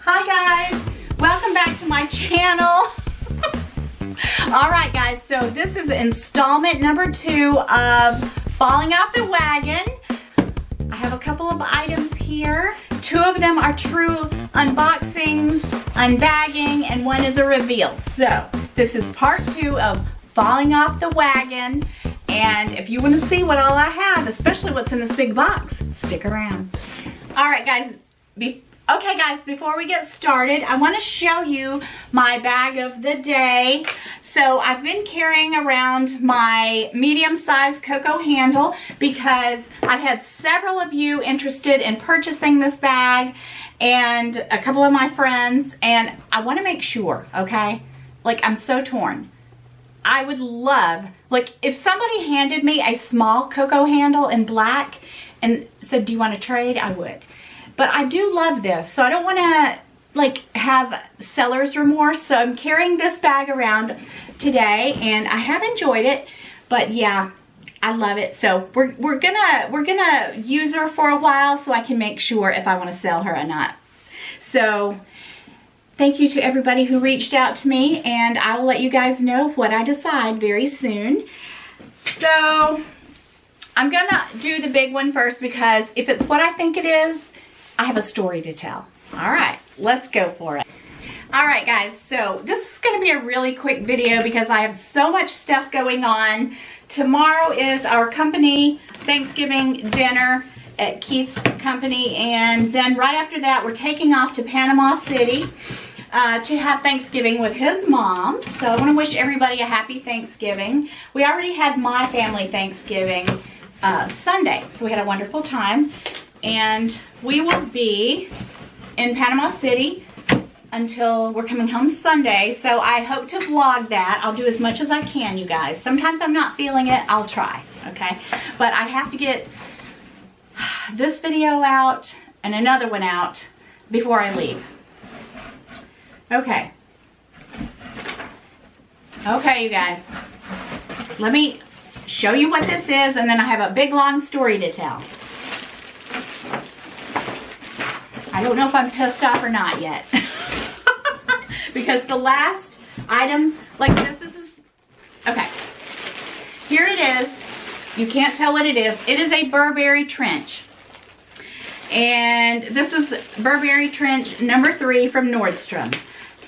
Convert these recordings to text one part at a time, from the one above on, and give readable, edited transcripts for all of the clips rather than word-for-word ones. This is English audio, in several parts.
Hi guys, welcome back to my channel. Alright guys, so this is installment number 2 of Falling Off the Wagon. I have a couple of items here. 2 of them are true unboxings, unbagging, and 1 is a reveal. So this is part 2 of Falling Off the Wagon. And if you want to see what all I have, especially what's in this big box, stick around. Alright guys, okay guys, before we get started, I want to show you my bag of the day. So I've been carrying around my medium-sized Coco handle because I've had several of you interested in purchasing this bag and a couple of my friends, and I want to make sure, okay? Like, I'm so torn. I would love, like, if somebody handed me a small Coco handle in black and said, do you want to trade? I would. But I do love this, so I don't want to like have seller's remorse. So I'm carrying this bag around today, and I have enjoyed it. But yeah, I love it. So we're gonna use her for a while so I can make sure if I want to sell her or not. So thank you to everybody who reached out to me, and I will let you guys know what I decide very soon. So I'm gonna do the big one first because if it's what I think it is, I have a story to tell. All right, let's go for it. All right, guys, so this is going to be a really quick video because I have so much stuff going on. Tomorrow is our company Thanksgiving dinner at Keith's company, and then right after that, we're taking off to Panama City to have Thanksgiving with his mom. So I want to wish everybody a happy Thanksgiving. We already had my family Thanksgiving Sunday, so we had a wonderful time. And we will be in Panama City until we're coming home Sunday. So I hope to vlog that. I'll do as much as I can, you guys. Sometimes I'm not feeling it. I'll try, okay? But I have to get this video out and another one out before I leave. Okay. Okay, you guys. Let me show you what this is, and then I have a big, long story to tell. I don't know if I'm pissed off or not yet. Because the last item, like this is, okay. Here it is. You can't tell what it is. It is a Burberry trench. And this is Burberry trench number 3 from Nordstrom.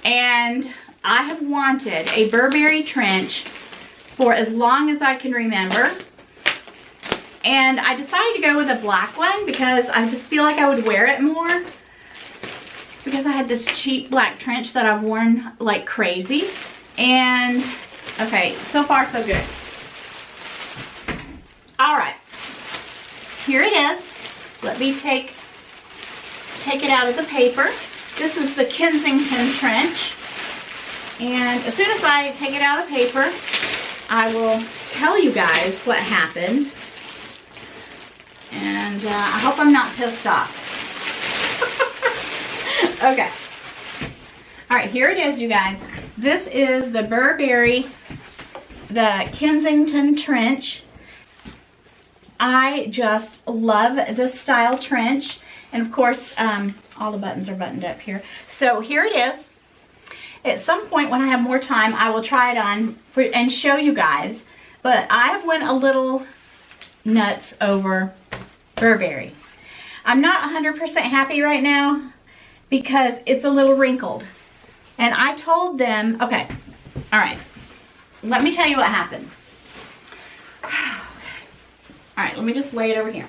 And I have wanted a Burberry trench for as long as I can remember. And I decided to go with a black one because I just feel like I would wear it more. Because I had this cheap black trench that I've worn like crazy. And, okay, so far so good. Alright. Here it is. Let me take it out of the paper. This is the Kensington trench. And as soon as I take it out of the paper, I will tell you guys what happened. And I hope I'm not pissed off. Okay. Alright, here it is, you guys. This is the Burberry, the Kensington trench. I just love this style trench. And of course, all the buttons are buttoned up here. So here it is. At some point when I have more time, I will try it on and show you guys. But I have went a little nuts over Burberry. I'm not 100% happy right now because it's a little wrinkled. And I told them, okay, all right, let me tell you what happened. All right, let me just lay it over here.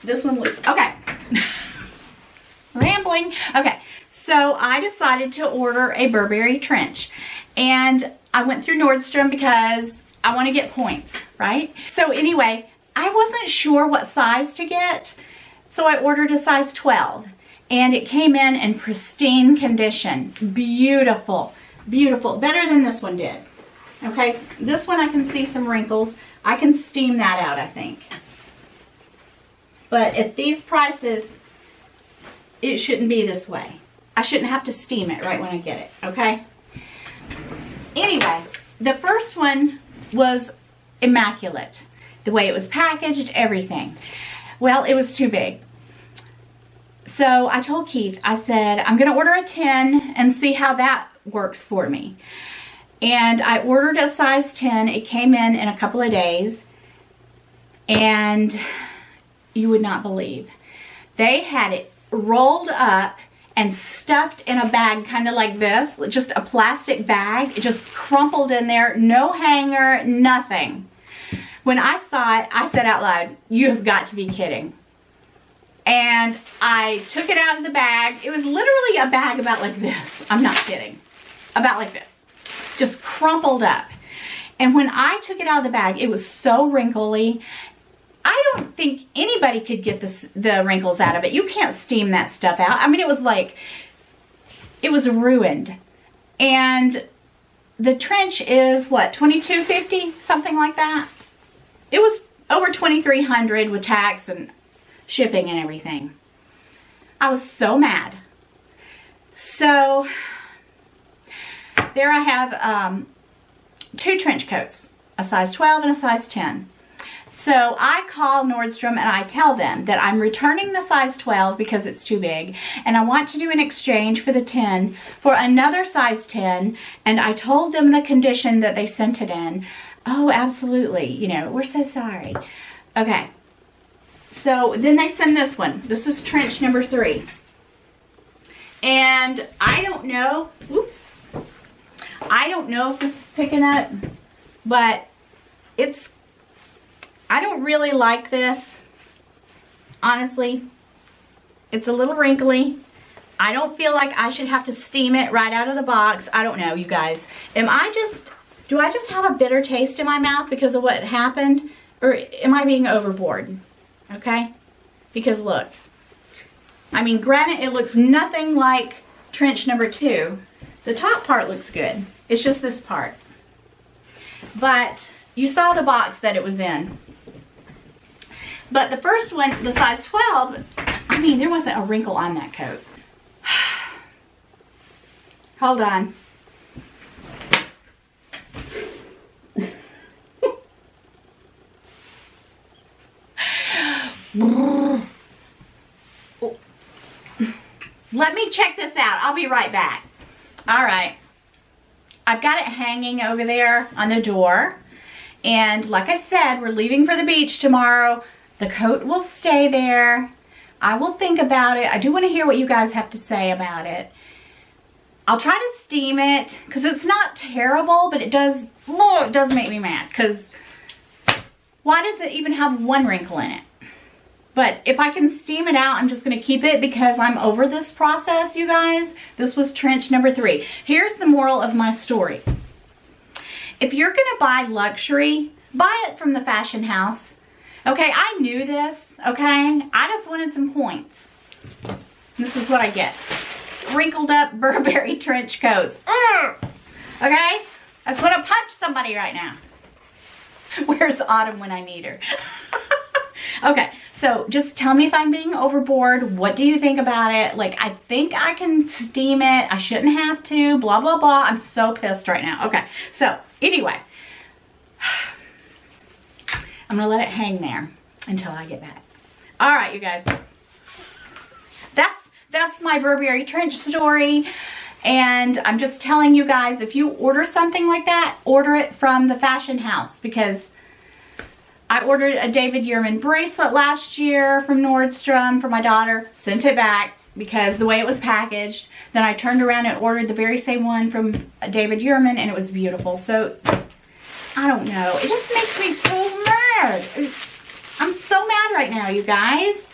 This one looks, okay. Rambling. Okay, so I decided to order a Burberry trench. And I went through Nordstrom because I want to get points, right? So anyway, I wasn't sure what size to get, so I ordered a size 12, and it came in pristine condition. Beautiful, beautiful, better than this one did. Okay, this one I can see some wrinkles. I can steam that out, I think. But at these prices, it shouldn't be this way. I shouldn't have to steam it right when I get it, okay? Anyway, the first one was immaculate. The way it was packaged, everything. Well, it was too big. So I told Keith, I said, I'm going to order a 10 and see how that works for me. And I ordered a size 10. It came in a couple of days. And you would not believe. They had it rolled up and stuffed in a bag, kind of like this, just a plastic bag. It just crumpled in there, no hanger, nothing. When I saw it, I said out loud, you have got to be kidding. And I took it out of the bag. It was literally a bag about like this. I'm not kidding. About like this. Just crumpled up. And when I took it out of the bag, it was so wrinkly. I don't think anybody could get the wrinkles out of it. You can't steam that stuff out. I mean, it was like, it was ruined. And the trench is what, $22.50, something like that. It was over $2,300 with tax and shipping and everything. I was so mad. So there I have 2 trench coats, a size 12 and a size 10. So I call Nordstrom and I tell them that I'm returning the size 12 because it's too big, and I want to do an exchange for the 10 for another size 10, and I told them the condition that they sent it in. Oh, absolutely. You know, we're so sorry. Okay. So then they send this one. This is trench number 3. And I don't know, oops. I don't know if this is picking up, but it's, I don't really like this, honestly. It's a little wrinkly. I don't feel like I should have to steam it right out of the box. I don't know, you guys. Do I just have a bitter taste in my mouth because of what happened? Or am I being overboard? Okay? Because look. I mean, granted, it looks nothing like trench number 2. The top part looks good. It's just this part. But you saw the box that it was in. But the first one, the size 12, I mean, there wasn't a wrinkle on that coat. Hold on. Let me check this out. I'll be right back. All right. I've got it hanging over there on the door. And like I said, we're leaving for the beach tomorrow. The coat will stay there. I will think about it. I do want to hear what you guys have to say about it. I'll try to steam it because it's not terrible, but it does make me mad because why does it even have one wrinkle in it? But if I can steam it out, I'm just going to keep it because I'm over this process, you guys. This was trench number 3. Here's the moral of my story. If you're going to buy luxury, buy it from the fashion house. Okay, I knew this, okay? I just wanted some points. This is what I get. Wrinkled up Burberry trench coats. Urgh! Okay? I just want to punch somebody right now. Where's Autumn when I need her? Okay, so just tell me if I'm being overboard. What do you think about it? Like, I think I can steam it. I shouldn't have to. Blah, blah, blah. I'm so pissed right now. Okay, so anyway. I'm going to let it hang there until I get back. All right, you guys. That's my Burberry trench story. And I'm just telling you guys, if you order something like that, order it from the fashion house. Because I ordered a David Yurman bracelet last year from Nordstrom for my daughter. Sent it back because the way it was packaged. Then I turned around and ordered the very same one from David Yurman, and it was beautiful. So, I don't know. It just makes me so mad. I'm so mad right now, you guys.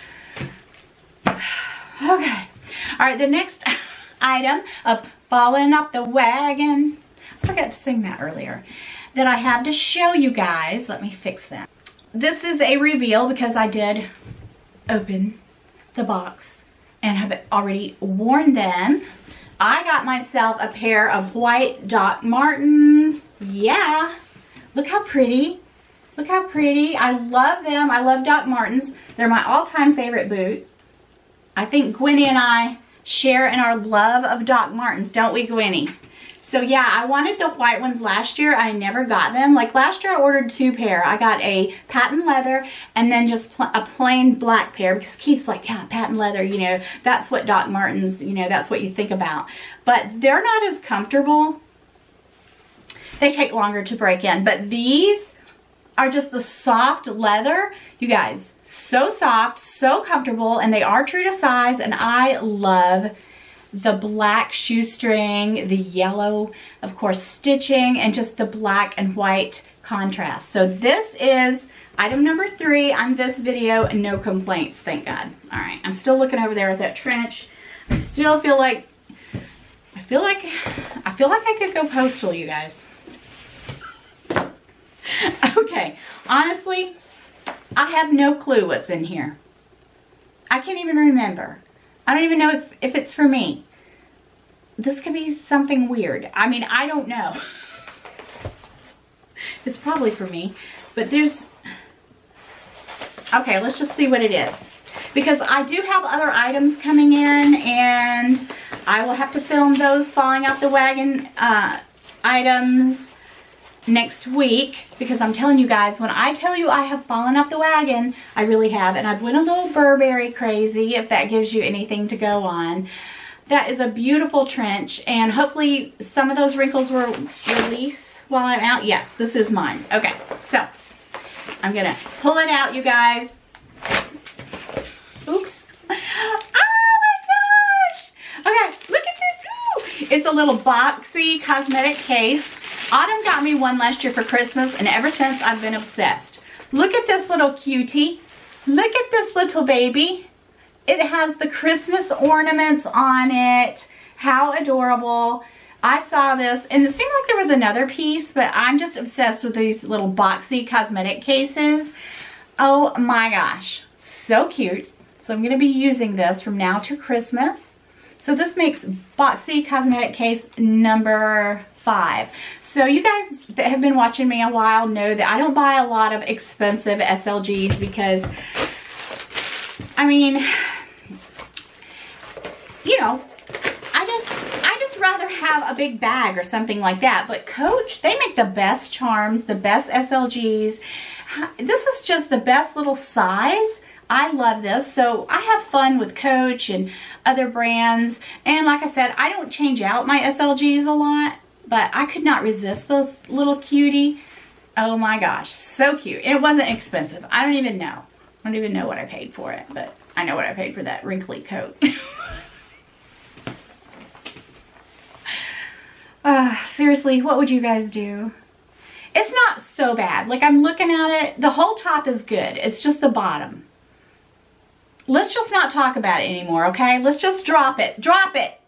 Okay. All right, the next item of falling up the wagon. I forgot to sing that earlier. That I have to show you guys. Let me fix that. This is a reveal because I did open the box and have already worn them. I got myself a pair of white Doc Martens. Yeah. Look how pretty. Look how pretty. I love them. I love Doc Martens. They're my all-time favorite boot. I think Gwenny and I share in our love of Doc Martens, don't we, Gwenny? So yeah, I wanted the white ones last year. I never got them. Like last year I ordered 2 pair. I got a patent leather and then just a plain black pair because Keith's like, yeah, patent leather, you know, that's what Doc Martens, you know, that's what you think about. But they're not as comfortable. They take longer to break in. But these are just the soft leather. You guys, so soft, so comfortable, and they are true to size, and I love the black shoestring, the yellow, of course, stitching, and just the black and white contrast. So this is item number 3 on this video, and no complaints, thank God. All right, I'm still looking over there at that trench. I still feel like, I feel like I could go postal, you guys. Okay, honestly, I have no clue what's in here. I can't even remember. I don't even know if it's for me. This could be something weird. I mean, I don't know. It's probably for me, but there's... Okay, let's just see what it is. Because I do have other items coming in, and I will have to film those falling off the wagon items next week, because I'm telling you guys, when I tell you I have fallen off the wagon, I really have. And I've went a little Burberry crazy, if that gives you anything to go on. That is a beautiful trench, and hopefully some of those wrinkles will release while I'm out. Yes, this is mine. Okay, so I'm gonna pull it out, you guys. Oops. Oh my gosh! Okay, look at this. Ooh. It's a little boxy cosmetic case. Autumn got me one last year for Christmas, and ever since I've been obsessed. Look at this little cutie. Look at this little baby. It has the Christmas ornaments on it. How adorable. I saw this, and it seemed like there was another piece, but I'm just obsessed with these little boxy cosmetic cases. Oh my gosh. So cute. So I'm going to be using this from now to Christmas. So this makes boxy cosmetic case number 5. So you guys that have been watching me a while know that I don't buy a lot of expensive SLGs because, I mean, you know, I just rather have a big bag or something like that. But Coach, they make the best charms, the best SLGs. This is just the best little size. I love this. So I have fun with Coach and other brands. And like I said, I don't change out my SLGs a lot. But I could not resist those little cutie. Oh my gosh, so cute. And it wasn't expensive. I don't even know. I don't even know what I paid for it, but I know what I paid for that wrinkly coat. Seriously, what would you guys do? It's not so bad. Like, I'm looking at it. The whole top is good. It's just the bottom. Let's just not talk about it anymore, okay? Let's just drop it. Drop it.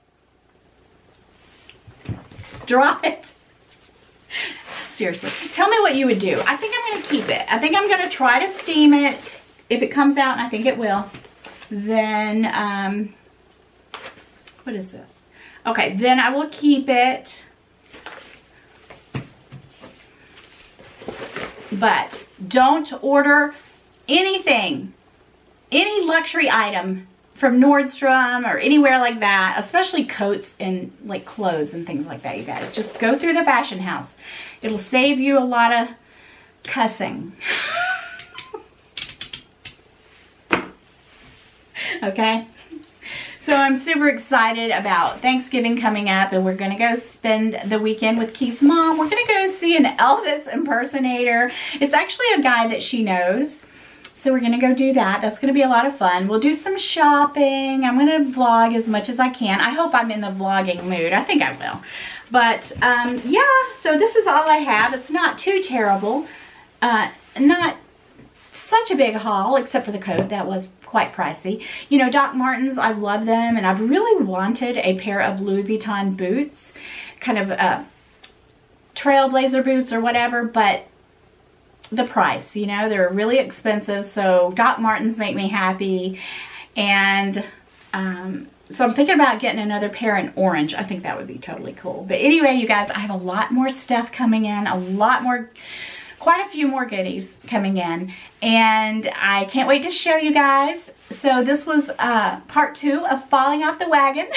Drop it. Seriously. Tell me what you would do. I think I'm going to keep it. I think I'm going to try to steam it. If it comes out, and I think it will, then, what is this? Okay, then I will keep it. But don't order anything, any luxury item from Nordstrom or anywhere like that, especially coats and like clothes and things like that, you guys. Just go through the fashion house. It'll save you a lot of cussing. Okay? So I'm super excited about Thanksgiving coming up, and we're going to go spend the weekend with Keith's mom. We're going to go see an Elvis impersonator. It's actually a guy that she knows. So we're going to go do that. That's going to be a lot of fun. We'll do some shopping. I'm going to vlog as much as I can. I hope I'm in the vlogging mood. I think I will. But, yeah, so this is all I have. It's not too terrible. Not such a big haul, except for the coat. That was quite pricey. You know, Doc Martens, I love them. And I've really wanted a pair of Louis Vuitton boots. Kind of trailblazer boots or whatever. But the price, you know, they're really expensive. So Doc Martens make me happy. And so I'm thinking about getting another pair in orange. I think that would be totally cool. But anyway, you guys, I have a lot more stuff coming in, quite a few more goodies coming in, and I can't wait to show you guys. So this was part 2 of falling off the wagon.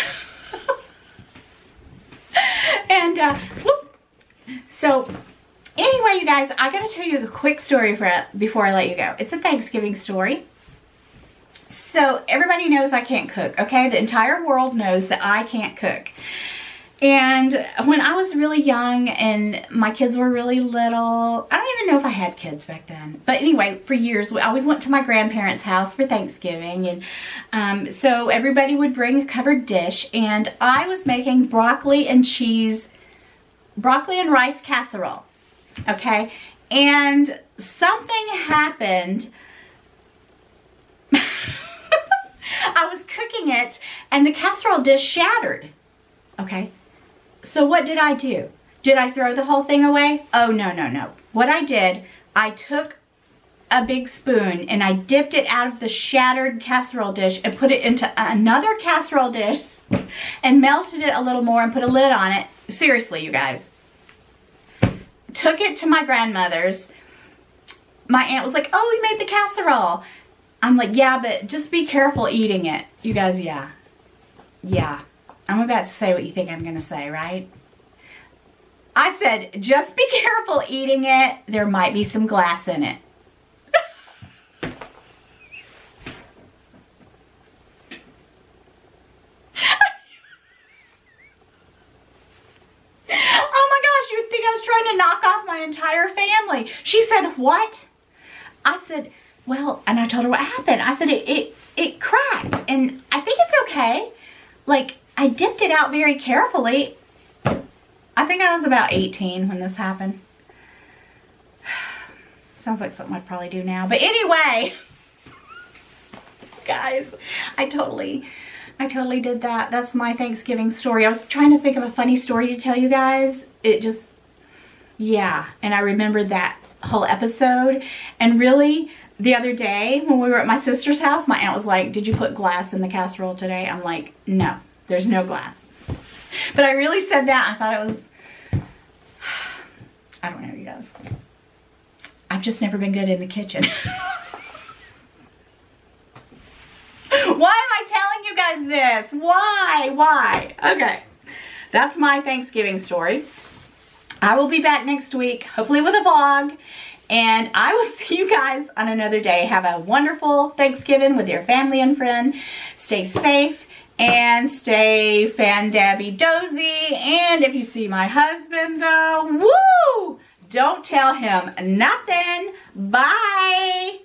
And whoop. So anyway, you guys, I gotta tell you a quick story before I let you go. It's a Thanksgiving story. So everybody knows I can't cook, okay? The entire world knows that I can't cook. And when I was really young and my kids were really little, I don't even know if I had kids back then. But anyway, for years, we always went to my grandparents' house for Thanksgiving. And so everybody would bring a covered dish. And I was making broccoli and rice casserole, okay? And something happened. I was cooking it and the casserole dish shattered, okay? So what did I do? Did I throw the whole thing away? Oh, no, no, no. What I did, I took a big spoon and I dipped it out of the shattered casserole dish and put it into another casserole dish and melted it a little more and put a lid on it. Seriously, you guys. Took it to my grandmother's. My aunt was like, oh, we made the casserole. I'm like, yeah, but just be careful eating it. You guys, yeah. Yeah. I'm about to say what you think I'm going to say, right? I said, just be careful eating it. There might be some glass in it. Oh my gosh, you'd think I was trying to knock off my entire family. She said, what? I said, well, and I told her what happened. I said, it cracked, and I think it's okay. Like, I dipped it out very carefully. I think I was about 18 when this happened. Sounds like something I'd probably do now. But anyway, guys, I totally did that. That's my Thanksgiving story. I was trying to think of a funny story to tell you guys. It just, yeah. And I remembered that whole episode. And really, the other day when we were at my sister's house, my aunt was like, did you put glass in the casserole today? I'm like, no. There's no glass. But I really said that. I thought it was, I don't know, you guys. I've just never been good in the kitchen. Why am I telling you guys this? Why? Why? Okay. That's my Thanksgiving story. I will be back next week, hopefully with a vlog. And I will see you guys on another day. Have a wonderful Thanksgiving with your family and friend. Stay safe. And stay fan-dabby-dozy. And if you see my husband though, woo! Don't tell him nothing. Bye!